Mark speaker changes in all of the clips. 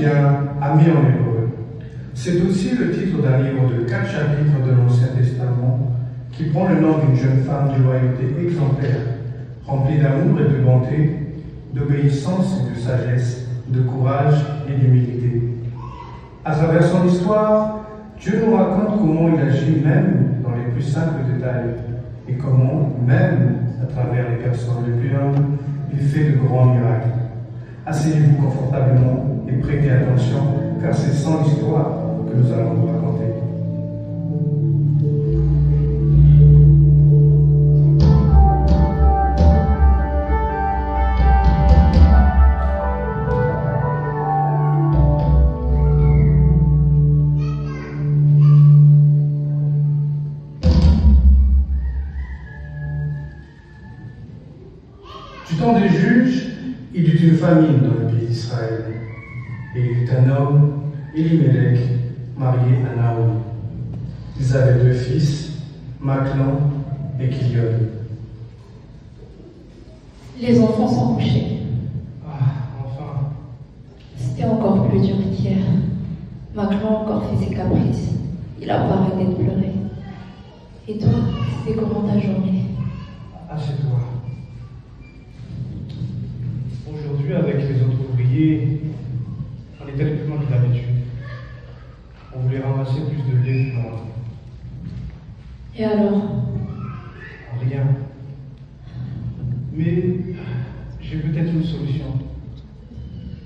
Speaker 1: bien Amis en hébreu. C'est aussi le titre d'un livre de 4 chapitres de l'Ancien Testament qui prend le nom d'une jeune femme de loyauté exemplaire, remplie d'amour et de bonté, d'obéissance et de sagesse, de courage et d'humilité. À travers son histoire, Dieu nous raconte comment il agit même dans les plus simples détails et comment, même à travers les personnes les plus humbles, il fait de grands miracles. Asseyez-vous confortablement et prêtez attention, car c'est son histoire que nous allons vous raconter. Du temps des juges, il y eut une famine dans le pays d'Israël. Et il y eut un homme, Elimelech, marié à Naomi. Ils avaient 2 fils, Machlon et Kilion.
Speaker 2: Les enfants sont couchés.
Speaker 1: Ah, enfin.
Speaker 2: C'était encore plus dur qu'hier. Macron a encore fait ses caprices. Il a pas arrêté de pleurer. Et toi, c'était comment ta journée?
Speaker 1: Assieds-toi. Aujourd'hui, avec les autres ouvriers, on était plus loin que d'habitude. On voulait ramasser plus de blé que moi.
Speaker 2: Et alors?
Speaker 1: Rien. Mais j'ai peut-être une solution.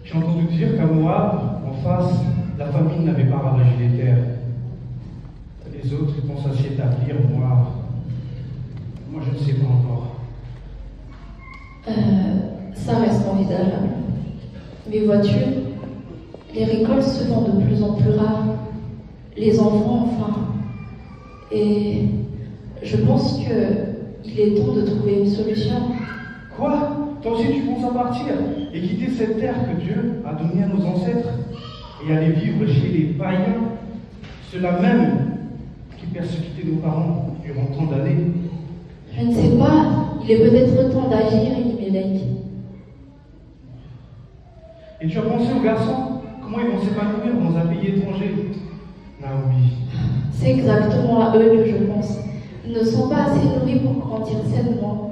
Speaker 1: J'ai entendu dire qu'à Moab, en face, la famine n'avait pas ravagé les terres. Les autres ils pensent à s'y établir, moi je ne sais pas encore.
Speaker 2: Ça reste envisageable. Mais vois-tu, les récoltes se font de plus en plus rares. Les enfants, enfin. Et je pense qu'il est temps de trouver une solution.
Speaker 1: Quoi? Toi aussi tu penses à partir et quitter cette terre que Dieu a donnée à nos ancêtres et aller vivre chez les païens, ceux-là même qui persécutaient nos parents durant tant d'années?
Speaker 2: Je ne sais pas, il est peut-être temps d'agir, Elimelech.
Speaker 1: Et tu as pensé aux garçons? Comment ils vont s'épanouir dans un pays étranger? Naomi.
Speaker 2: C'est exactement à eux que je pense. Ils ne sont pas assez nourris pour grandir sainement.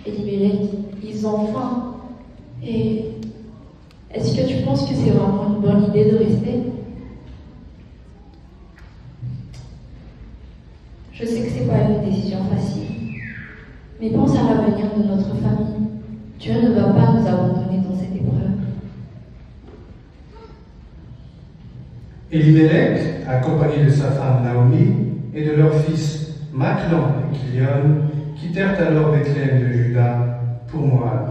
Speaker 2: Elimelech, ils ont faim. Et est-ce que tu penses que c'est vraiment une bonne idée de rester? Je sais que c'est pas une décision facile. Mais pense à l'avenir de notre famille. Dieu ne va pas nous abandonner dans cette épreuve.
Speaker 1: Elimelech, accompagné de sa femme Naomi et de leurs fils Machlon et Kilion, quittèrent alors Bethléem de Juda pour Moab.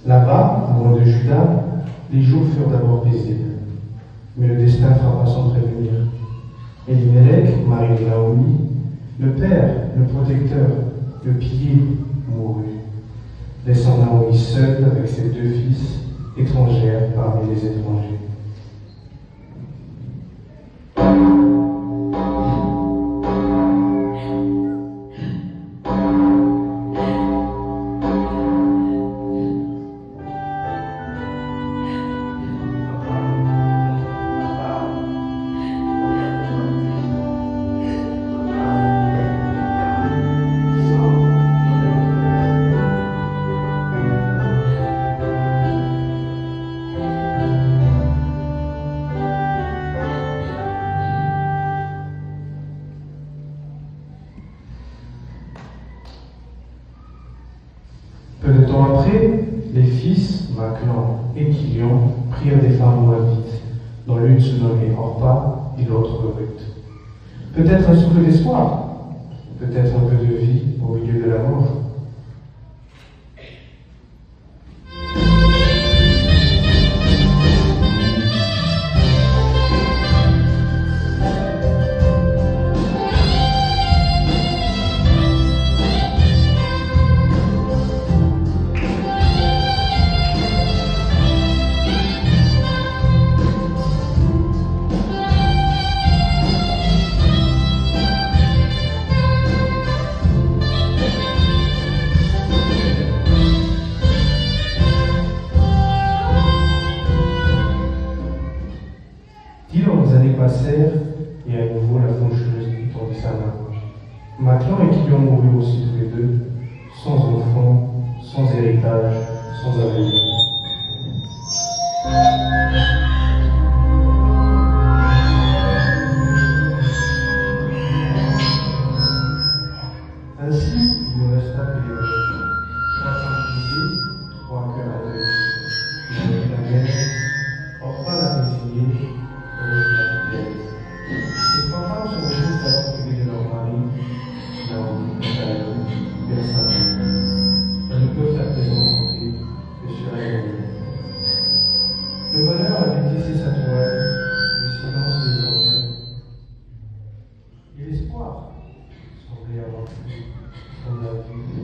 Speaker 1: Là-bas, à
Speaker 3: loin de Juda, les jours furent d'abord paisibles. Mais le destin frappa sans prévenir. Elimelech, mari de Naomi, le père, le protecteur, le pilier, mourut, laissant Naomi seule avec ses 2 fils, étrangères parmi les étrangers. Peu de temps après, les fils, Maclan et Kilion, prirent des femmes moabites, dont l'une se nommait Orpa et l'autre Ruth. Peut-être un souffle d'espoir, peut-être un peu de vie au milieu de la mort. Les années passèrent, et à nouveau la faucheuse tendit sa main. Maclan et Kilion moururent aussi tous les deux, sans enfants, sans héritage, sans avenir. Ainsi, il ne resta que les veuves, 3 femmes brisées, 3 cœurs endeuillés. Il y eut la guerre, Orpa la résignée, ces 3 femmes se retrouvent alors privées de leur mari, Naomi, personne. Elles ne peuvent à présent compter que sur elle-même. Le bonheur avait tissé sa toile, le silence désormais. Et l'espoir semblait avoir pris son avis.